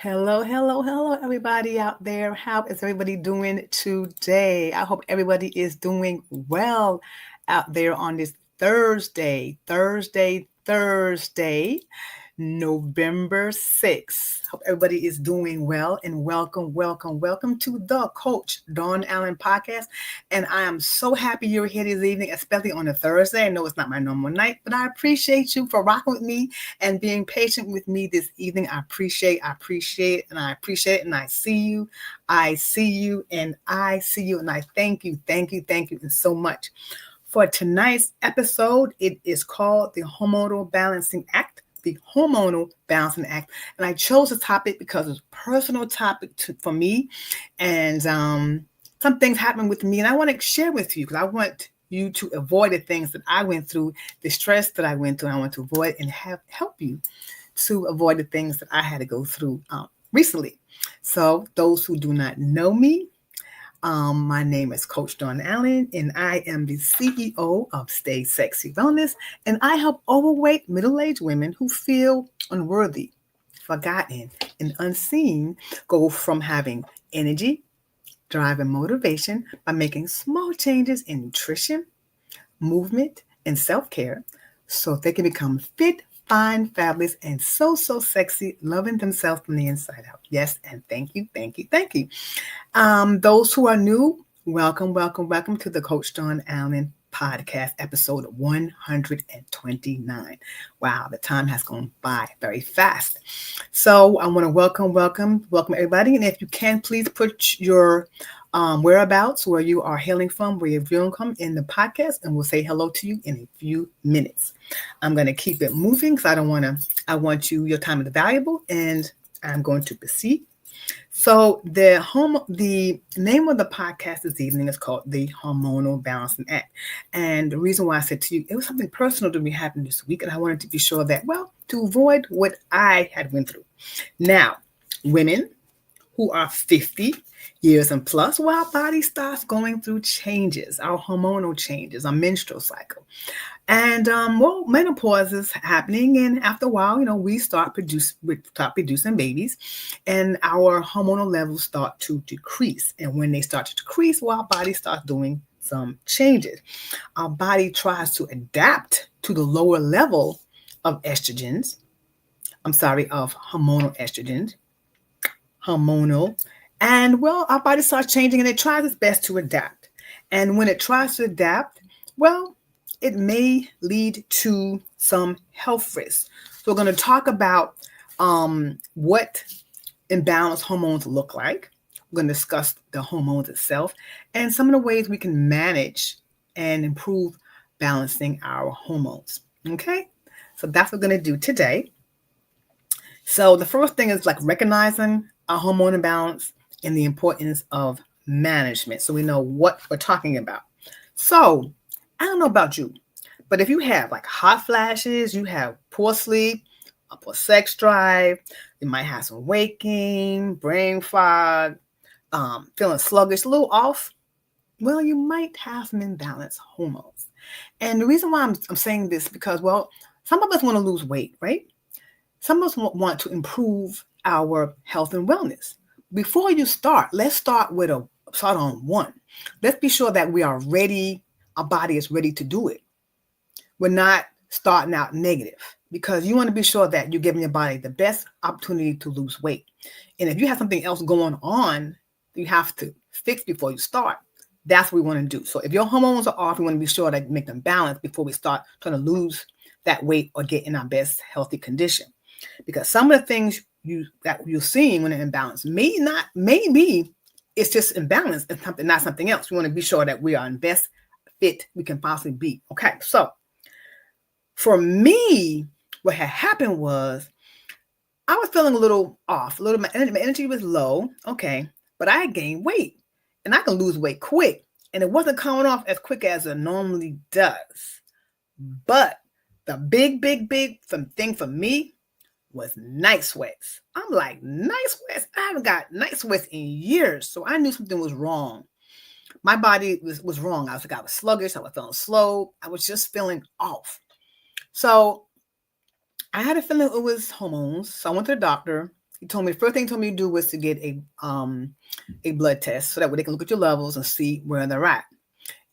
Hello, everybody out there. How is everybody doing today? I hope everybody is doing well out there on this Thursday, November 6th. Hope everybody is doing well and welcome to the Coach Dawn Allen podcast. And I am so happy you're here this evening, especially on a Thursday. I know it's not my normal night, but I appreciate you for rocking with me and being patient with me this evening. I appreciate it, and I appreciate it, and I see you, and I see you, and I thank you, and so much. For tonight's episode, it is called the Hormonal Balancing Act. The Hormonal Balancing Act. And I chose the topic because it's a personal topic for me. And some things happened with me, and I want to share with you because I want you to avoid the things that I went through, the stress that I went through. I want to avoid and help you to avoid the things that I had to go through recently. So those who do not know me, my name is Coach Dawn Allen, and I am the CEO of Stay Sexy Wellness, and I help overweight middle-aged women who feel unworthy, forgotten, and unseen go from having energy, drive, and motivation by making small changes in nutrition, movement, and self-care so they can become fit, fine, fabulous, and so sexy, loving themselves from the inside out. Yes, and thank you. Those who are new, welcome to the Coach Dawn Allen podcast, episode 129. Wow, the time has gone by very fast. So I want to welcome everybody. And if you can, please put your whereabouts, where you are hailing from, where you're viewing from in the podcast, and we'll say hello to you in a few minutes. I'm going to keep it moving because I want your time is valuable, and I'm going to proceed. So the name of the podcast this evening is called the Hormonal Balancing Act. And the reason why I said to you, it was something personal to me happened this week, and I wanted to be sure that, to avoid what I had went through. Now, women who are 50 years and plus, our body starts going through changes, our hormonal changes, our menstrual cycle. And menopause is happening, and after a while, we start producing babies, and our hormonal levels start to decrease. And when they start to decrease, our body starts doing some changes. Our body tries to adapt to the lower level of of hormonal estrogens, and our body starts changing, and it tries its best to adapt. And when it tries to adapt, it may lead to some health risks. So we're going to talk about what imbalanced hormones look like. We're going to discuss the hormones itself and some of the ways we can manage and improve balancing our hormones. Okay, so that's what we're going to do today. So the first thing is recognizing our hormone imbalance and the importance of management, so we know what we're talking about. So I don't know about you, but if you have hot flashes, you have poor sleep, a poor sex drive, you might have some weight gain, brain fog, feeling sluggish, a little off, you might have some imbalanced hormones. And the reason why I'm saying this because, some of us want to lose weight, right? Some of us want to improve our health and wellness. Before you start, let's start on one. Let's be sure that we are ready. Our body is ready to do it. We're not starting out negative, because you want to be sure that you're giving your body the best opportunity to lose weight. And if you have something else going on, you have to fix before you start. That's what we want to do. So if your hormones are off, we want to be sure that you make them balanced before we start trying to lose that weight or get in our best healthy condition. Because some of the things that you're seeing when they're imbalanced maybe it's just imbalanced and something, not something else. We want to be sure that we are in best fit we can possibly be. Okay, so for me, what had happened was I was feeling a little off, my energy was low, okay, but I gained weight, and I can lose weight quick, and it wasn't coming off as quick as it normally does. But the big thing for me was night sweats. I'm like, night sweats? I haven't got night sweats in years, so I knew something was wrong. My body was wrong. I was sluggish. I was feeling slow. I was just feeling off. So I had a feeling it was hormones. So I went to the doctor. he told me the first thing he told me to do was to get a blood test so that way they can look at your levels and see where they're at.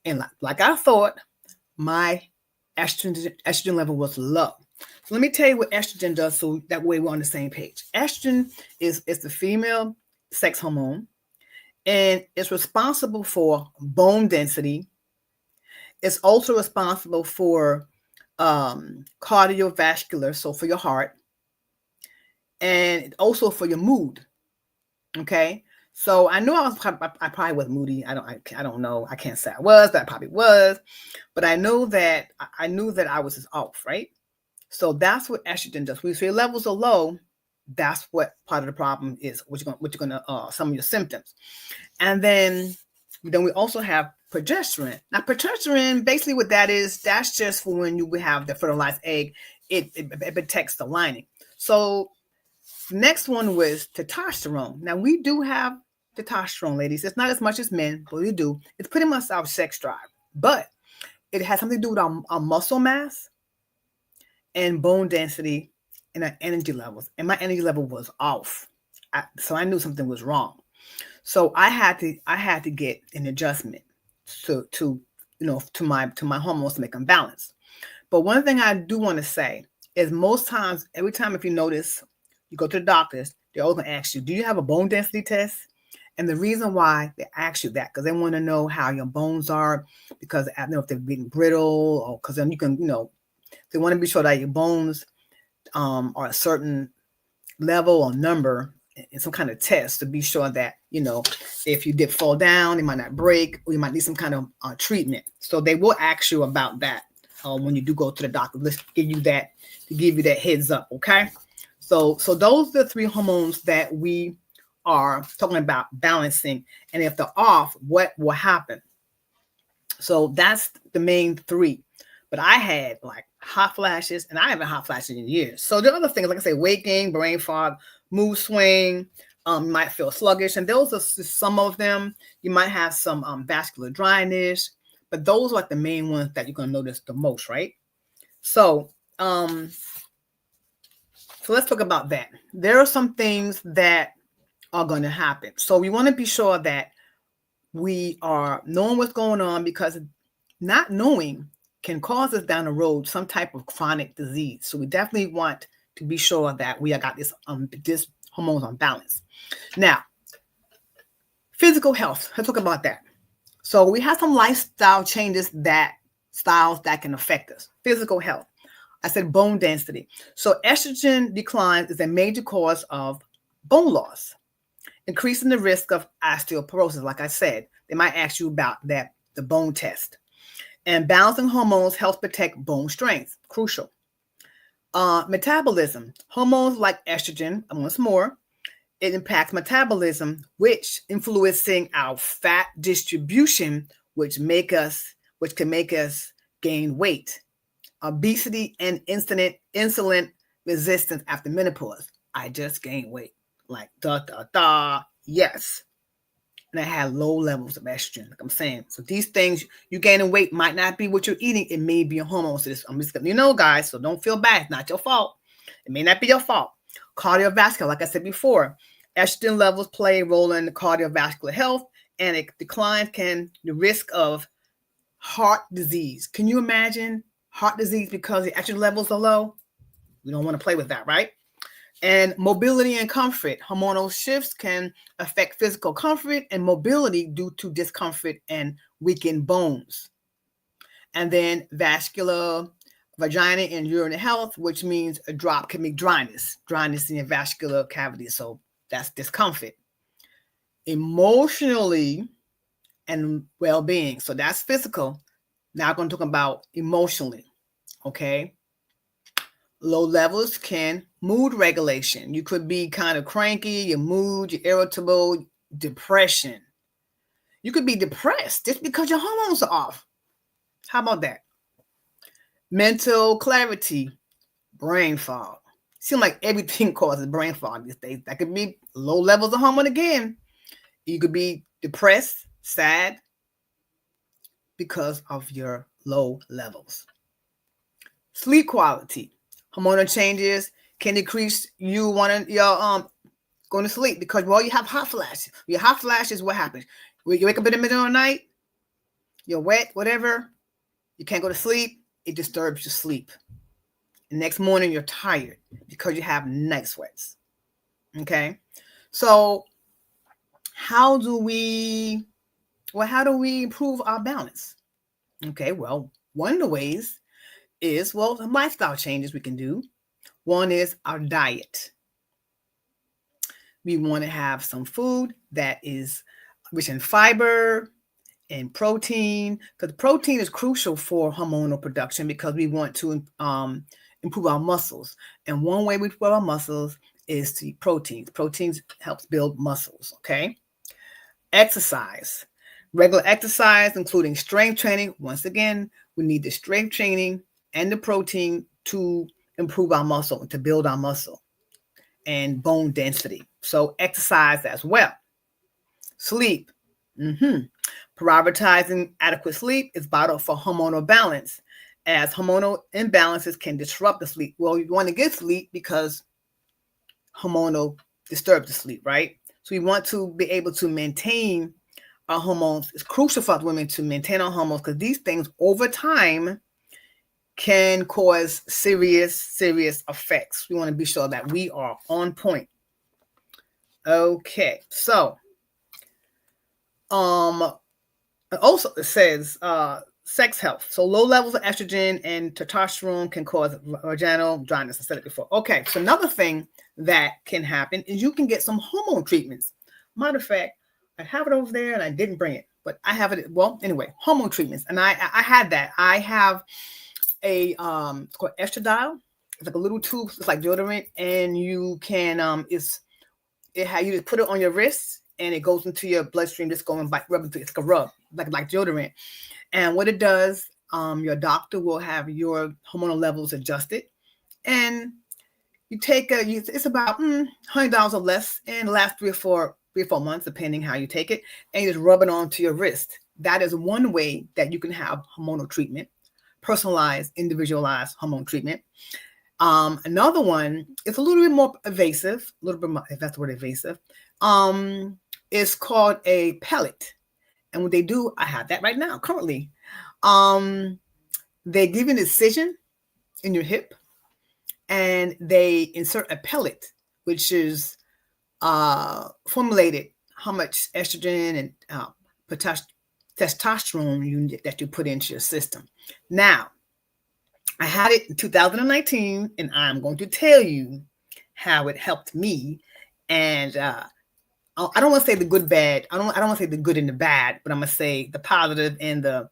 And like I thought, my estrogen level was low. So let me tell you what estrogen does so that way we're on the same page. Estrogen is the female sex hormone, and it's responsible for bone density. It's also responsible for cardiovascular, so for your heart, and also for your mood. Okay, so I know I probably was moody. I don't know. I can't say I was, but I probably was. But I know that I knew that I was just off, right? So that's what estrogen does. When your levels are low, that's what part of the problem is. What you're gonna some of your symptoms, and then we also have progesterone. Now, progesterone, basically what that is, that's just for when you have the fertilized egg. It protects the lining. So next one was testosterone. Now, we do have testosterone, ladies. It's not as much as men, but we do. It's pretty much our sex drive. But it has something to do with our muscle mass and bone density and our energy levels. And my energy level was off. So I knew something was wrong. So I had to get an adjustment to my hormones to make them balance. But one thing I do want to say is most times, every time if you notice, you go to the doctors, they're always going to ask you, do you have a bone density test? And the reason why they ask you that, because they want to know how your bones are, because I don't know if they're getting brittle, or because then you can, they want to be sure that your bones are a certain level or number in some kind of test to be sure that, if you did fall down, it might not break, or you might need some kind of treatment. So they will ask you about that when you do go to the doctor. Let's give you that heads up, okay? So those are the three hormones that we are talking about balancing. And if they're off, what will happen? So that's the main three. But I had like hot flashes, and I haven't hot flashes in years. So the other things, like I say, waking, brain fog, mood swing, you might feel sluggish, and those are some of them. You might have some vascular dryness, but those are like the main ones that you're gonna notice the most, right? So let's talk about that. There are some things that are going to happen. So we want to be sure that we are knowing what's going on, because not knowing can cause us down the road some type of chronic disease. So we definitely want to be sure that we got this hormones on balance. Now, physical health. Let's talk about that. So we have some lifestyle changes that can affect us. Physical health. I said bone density. So estrogen decline is a major cause of bone loss, increasing the risk of osteoporosis. Like I said, they might ask you about that, the bone test. And balancing hormones helps protect bone strength. Crucial. Metabolism. Hormones like estrogen, and once more, it impacts metabolism, which influencing our fat distribution, which can make us gain weight. Obesity and insulin resistance after menopause. I just gained weight. Like yes. And I had low levels of estrogen, like I'm saying. So these things, you gaining weight might not be what you're eating. It may be your hormones. So I'm just letting you know, guys, so don't feel bad. It's not your fault. It may not be your fault. Cardiovascular, like I said before, estrogen levels play a role in the cardiovascular health, and it declines the risk of heart disease. Can you imagine heart disease because the estrogen levels are low? We don't want to play with that, right? And mobility and comfort. Hormonal shifts can affect physical comfort and mobility due to discomfort and weakened bones. And then vascular, vagina and urinary health, which means a drop can be dryness in your vascular cavity. So that's discomfort. Emotionally and well-being. So that's physical. Now I'm going to talk about emotionally. Okay. Low levels can mood regulation. You could be kind of cranky, your mood, you're irritable, depression. You could be depressed just because your hormones are off. How about that? Mental clarity, brain fog. Seems like everything causes brain fog these days. That could be low levels of hormone again. You could be depressed, sad because of your low levels. Sleep quality. Hormonal changes can decrease your going to sleep because, well, you have hot flashes. Your hot flashes, what happens? When you wake up in the middle of the night, you're wet, whatever, you can't go to sleep, it disturbs your sleep. The next morning, you're tired because you have night sweats. Okay? So how do we improve our balance? Okay, well, one of the ways is, well, the lifestyle changes we can do. One is our diet. We want to have some food that is rich in fiber and protein, because protein is crucial for hormonal production because we want to improve our muscles. And one way we improve our muscles is to eat proteins. Proteins helps build muscles, okay? Exercise. Regular exercise, including strength training. Once again, we need the strength training and the protein to improve our muscle, to build our muscle and bone density. So exercise as well. Sleep. Prioritizing adequate sleep is vital for hormonal balance, as hormonal imbalances can disrupt the sleep. Well, you want to get sleep because hormonal disturbs the sleep, right? So we want to be able to maintain our hormones. It's crucial for women to maintain our hormones because these things over time can cause serious effects. We want to be sure that we are on point. Okay, so also it says sex health. So low levels of estrogen and testosterone can cause vaginal dryness. I said it before. Okay, so another thing that can happen is you can get some hormone treatments. Matter of fact, I have it over there and I didn't bring it, but I have it. Well, anyway, hormone treatments, and I had that. I have a it's called estradiol. It's like a little tube. It's like deodorant, and you can you just put it on your wrist, and it goes into your bloodstream. Just going by rubbing. It's like a rub, like deodorant. And what it does, your doctor will have your hormonal levels adjusted, and you take it's about $100 or less, and it lasts 3 or 4 months, depending how you take it, and you just rub it onto your wrist. That is one way that you can have hormonal treatment, personalized, individualized hormone treatment. Another one, it's a little bit more evasive, a little bit more, if that's the word, evasive. It's called a pellet. And what they do, I have that right now, currently. They give you an incision in your hip, and they insert a pellet, which is formulated how much estrogen and testosterone that you put into your system. Now, I had it in 2019, and I'm going to tell you how it helped me. And I don't want to say the good, bad. I don't want to say the good and the bad, but I'm going to say the positive and the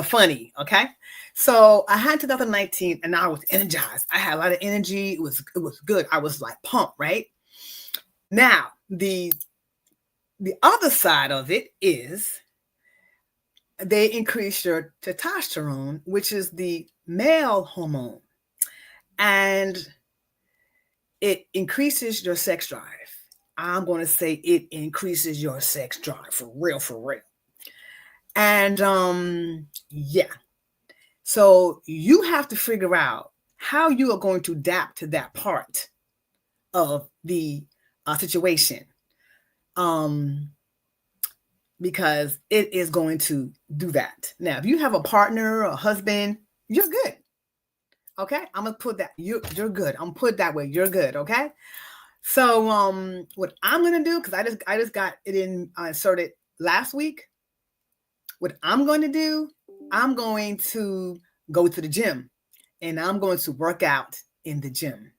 funny. Okay. So I had 2019, and I was energized. I had a lot of energy. It was good. I was like pumped, right? Now, the other side of it is they increase your testosterone, which is the male hormone, and it increases your sex drive. I'm going to say it increases your sex drive for real. And yeah, so you have to figure out how you are going to adapt to that part of the situation, because it is going to do that. Now, if you have a partner or a husband, you're good. Okay, I'm gonna put that you're good. I'm gonna put it that way. You're good. Okay. So what I'm gonna do, because I just got it inserted last week. What I'm going to do, I'm going to go to the gym, and I'm going to work out in the gym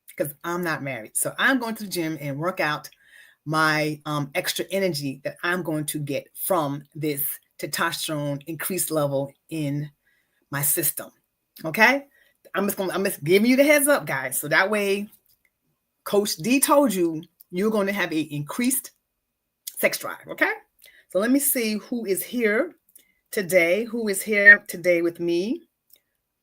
because I'm not married. So I'm going to the gym and work out my extra energy that I'm going to get from this testosterone increased level in my system. Okay. I'm just giving you the heads up, guys. So that way, Coach D told you you're going to have an increased sex drive. Okay. So let me see who is here today. Who is here today with me?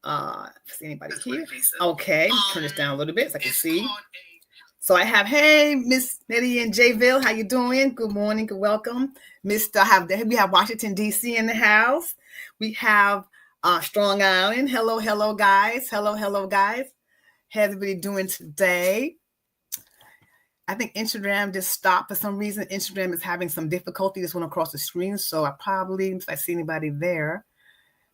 Is anybody here? Okay. Turn this down a little bit so I can see. So I have, hey, Miss Nettie and Jayville, how you doing? Good morning, good welcome. We have Washington, D.C. in the house. We have Strong Island. Hello, guys. Hello, guys. How's everybody doing today? I think Instagram just stopped for some reason. Instagram is having some difficulty. This went across the screen, so if I see anybody there,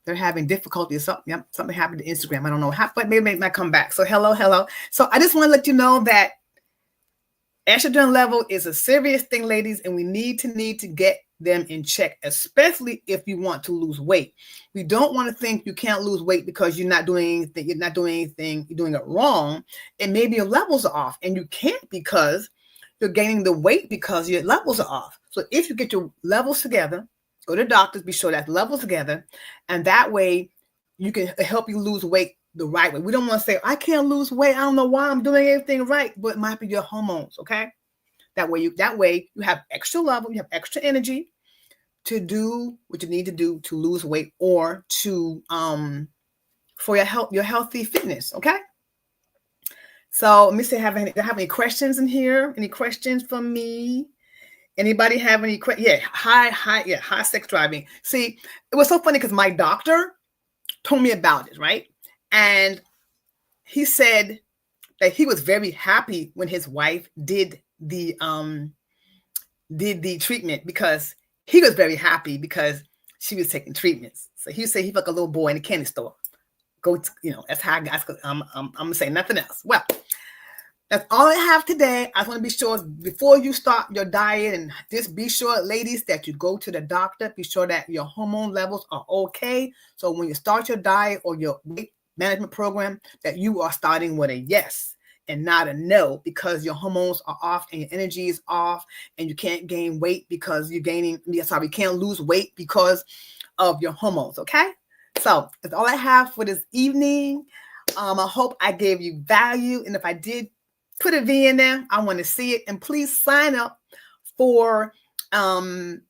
they're having difficulty or something. Yep, something happened to Instagram. I don't know how, but maybe it might come back. So hello. So I just want to let you know that estrogen level is a serious thing, ladies, and we need to get them in check, especially if you want to lose weight. We don't want to think you can't lose weight because you're not doing anything, you're doing it wrong. And maybe your levels are off, and you can't because you're gaining the weight because your levels are off. So if you get your levels together, go to doctors, be sure that levels together, and that way you can help you lose weight the right way. We don't want to say, I can't lose weight. I don't know why I'm doing everything right, but it might be your hormones, okay? That way you have extra level, you have extra energy to do what you need to do to lose weight or to for your healthy fitness, okay? So let me see, do I have any questions in here? Any questions from me? Anybody have any questions? Yeah, high sex driving. See, it was so funny because my doctor told me about it, right? And he said that he was very happy when his wife did the treatment, because he was very happy because she was taking treatments. So he said he felt like a little boy in a candy store. That's how guys. I'm gonna say nothing else. Well, that's all I have today. I just want to be sure before you start your diet, and just be sure, ladies, that you go to the doctor. Be sure that your hormone levels are okay. So when you start your diet or your weight management program, that you are starting with a yes and not a no, because your hormones are off and your energy is off, and you can't gain weight because you can't lose weight because of your hormones. Okay, so that's all I have for this evening. I hope I gave you value, and if I did, put a V in there. I want to see it, and please sign up for YouTube.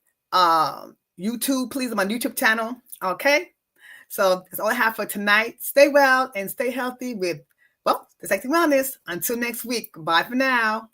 Please, my YouTube channel. Okay, so that's all I have for tonight. Stay well and stay healthy with the Sexy Wellness. Until next week. Bye for now.